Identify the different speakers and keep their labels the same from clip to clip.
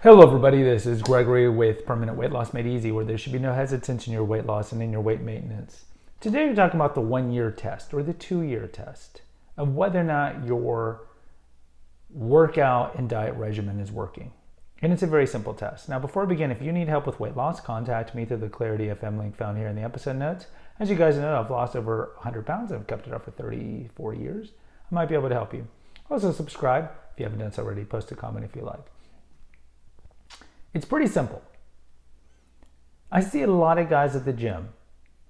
Speaker 1: Hello everybody, this is Gregory with Permanent Weight Loss Made Easy, where there should be no hesitance in your weight loss and in your weight maintenance. Today we're talking about the 1-year test or the 2-year test of whether or not your workout and diet regimen is working. And it's a very simple test. Now before we begin, if you need help with weight loss, contact me through the Clarity FM link found here in the episode notes. As you guys know, I've lost over 100 pounds. I've kept it up for 34 years. I might be able to help you. Also subscribe if you haven't done so already. Post a comment if you like. It's pretty simple. I see a lot of guys at the gym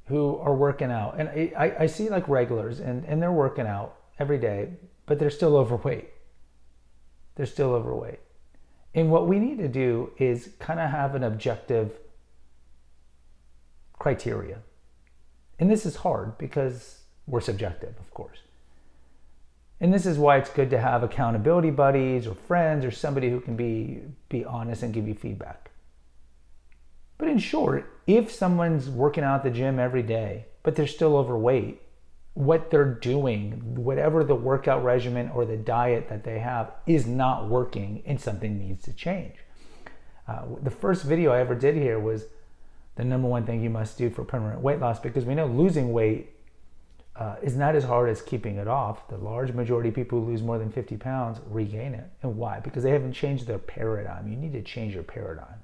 Speaker 1: who are working out, and I see like regulars, and they're working out every day, but they're still overweight. They're still overweight. And what we need to do is kind of have an objective criteria. And this is hard because we're subjective, of course. And this is why it's good to have accountability buddies or friends or somebody who can be honest and give you feedback. But in short, if someone's working out at the gym every day, but they're still overweight, what they're doing, whatever the workout regimen or the diet that they have is not working and something needs to change. The first video I ever did here was the number one thing you must do for permanent weight loss, because we know losing weight is not as hard as keeping it off. The large majority of people who lose more than 50 pounds regain it. And why? Because they haven't changed their paradigm. You need to change your paradigm.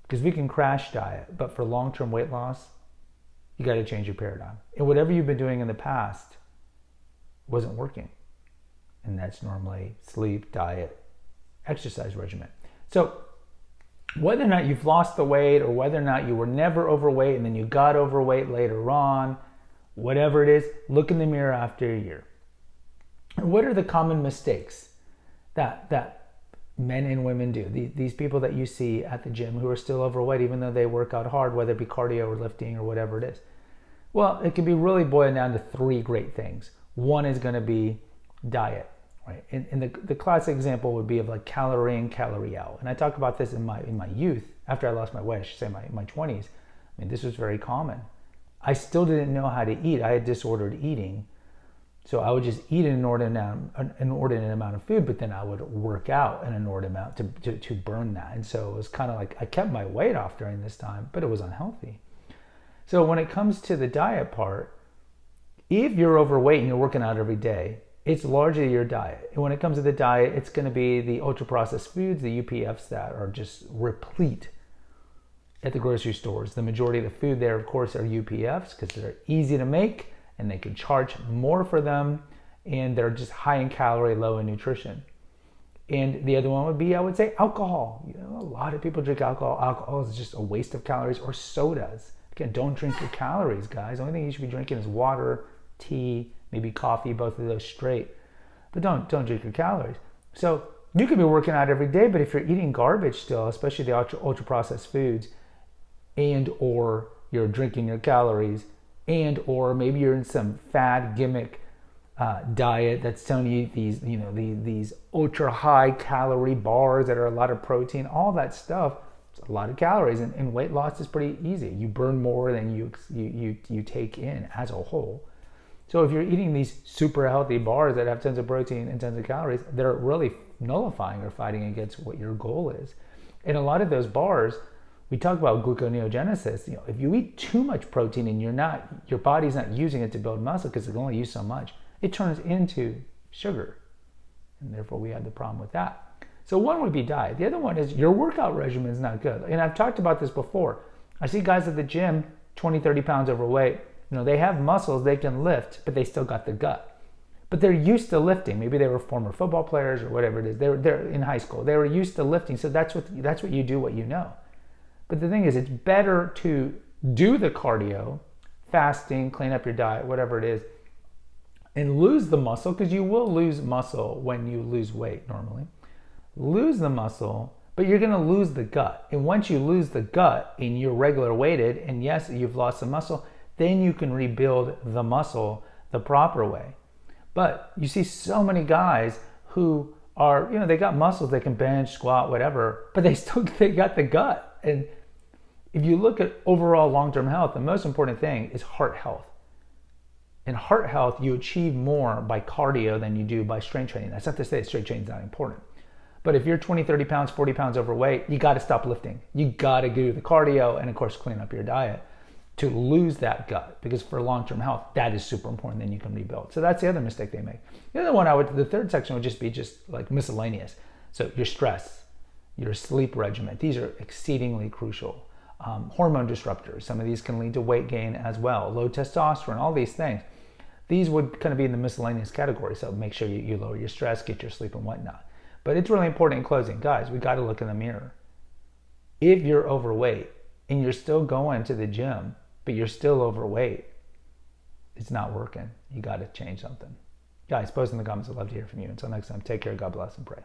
Speaker 1: Because we can crash diet, but for long-term weight loss, you got to change your paradigm. And whatever you've been doing in the past wasn't working. And that's normally sleep, diet, exercise regimen. So whether or not you've lost the weight or whether or not you were never overweight and then you got overweight later on, whatever it is, look in the mirror after a year. And what are the common mistakes that men and women do? These people that you see at the gym who are still overweight, even though they work out hard, whether it be cardio or lifting or whatever it is. Well, it can be really boiled down to 3 great things. One is going to be diet, right? And the classic example would be of like calorie in, calorie out. And I talk about this in my youth, after I lost my weight, I should say my 20s. I mean, this was very common. I still didn't know how to eat. I had disordered eating. So I would just eat an inordinate amount of food, but then I would work out an inordinate amount to burn that. And so it was kind of like I kept my weight off during this time, but it was unhealthy. So when it comes to the diet part, if you're overweight and you're working out every day, it's largely your diet. And when it comes to the diet, it's going to be the ultra-processed foods, the UPFs that are just replete at the grocery stores. The majority of the food there, of course, are UPFs because they're easy to make and they can charge more for them, and they're just high in calorie, low in nutrition. And the other one would be, I would say, alcohol. You know, a lot of people drink alcohol. Alcohol is just a waste of calories, or sodas. Again, don't drink your calories, guys. The only thing you should be drinking is water, tea, maybe coffee, both of those straight. But don't drink your calories. So you could be working out every day, but if you're eating garbage still, especially the ultra-processed foods, and or you're drinking your calories, and or maybe you're in some fad gimmick diet that's telling you these ultra high calorie bars that are a lot of protein, all that stuff, it's a lot of calories, and weight loss is pretty easy. You burn more than you take in as a whole. So if you're eating these super healthy bars that have tons of protein and tons of calories, they're really nullifying or fighting against what your goal is. And a lot of those bars, we talk about gluconeogenesis. You know, if you eat too much protein and your body's not using it to build muscle because it can only use so much, it turns into sugar. And therefore we have the problem with that. So one would be diet. The other one is your workout regimen is not good. And I've talked about this before. I see guys at the gym, 20, 30 pounds overweight. You know, they have muscles, they can lift, but they still got the gut. But they're used to lifting. Maybe they were former football players or whatever it is. They're in high school. They were used to lifting. So that's what you do, what you know. But the thing is, it's better to do the cardio, fasting, clean up your diet, whatever it is, and lose the muscle, because you will lose muscle when you lose weight normally. Lose the muscle, but you're going to lose the gut. And once you lose the gut and you're regular weighted, and yes, you've lost the muscle, then you can rebuild the muscle the proper way. But you see so many guys who are, they got muscles, they can bench, squat, whatever, but they got the gut. And if you look at overall long-term health, the most important thing is heart health. In heart health, you achieve more by cardio than you do by strength training. That's not to say strength training is not important. But if you're 20, 30 pounds, 40 pounds overweight, you got to stop lifting. You got to do the cardio and, of course, clean up your diet to lose that gut, because for long-term health, that is super important. Then you can rebuild. So that's the other mistake they make. The other one, the third section would just be like miscellaneous. So your stress, your sleep regimen, these are exceedingly crucial. Hormone disruptors, some of these can lead to weight gain as well. Low testosterone, all these things. These would kind of be in the miscellaneous category. So make sure you lower your stress, get your sleep and whatnot. But it's really important in closing. Guys, we got to look in the mirror. If you're overweight and you're still going to the gym, but you're still overweight, it's not working. You got to change something. Guys, post in the comments. I'd love to hear from you. Until next time, take care. God bless and pray.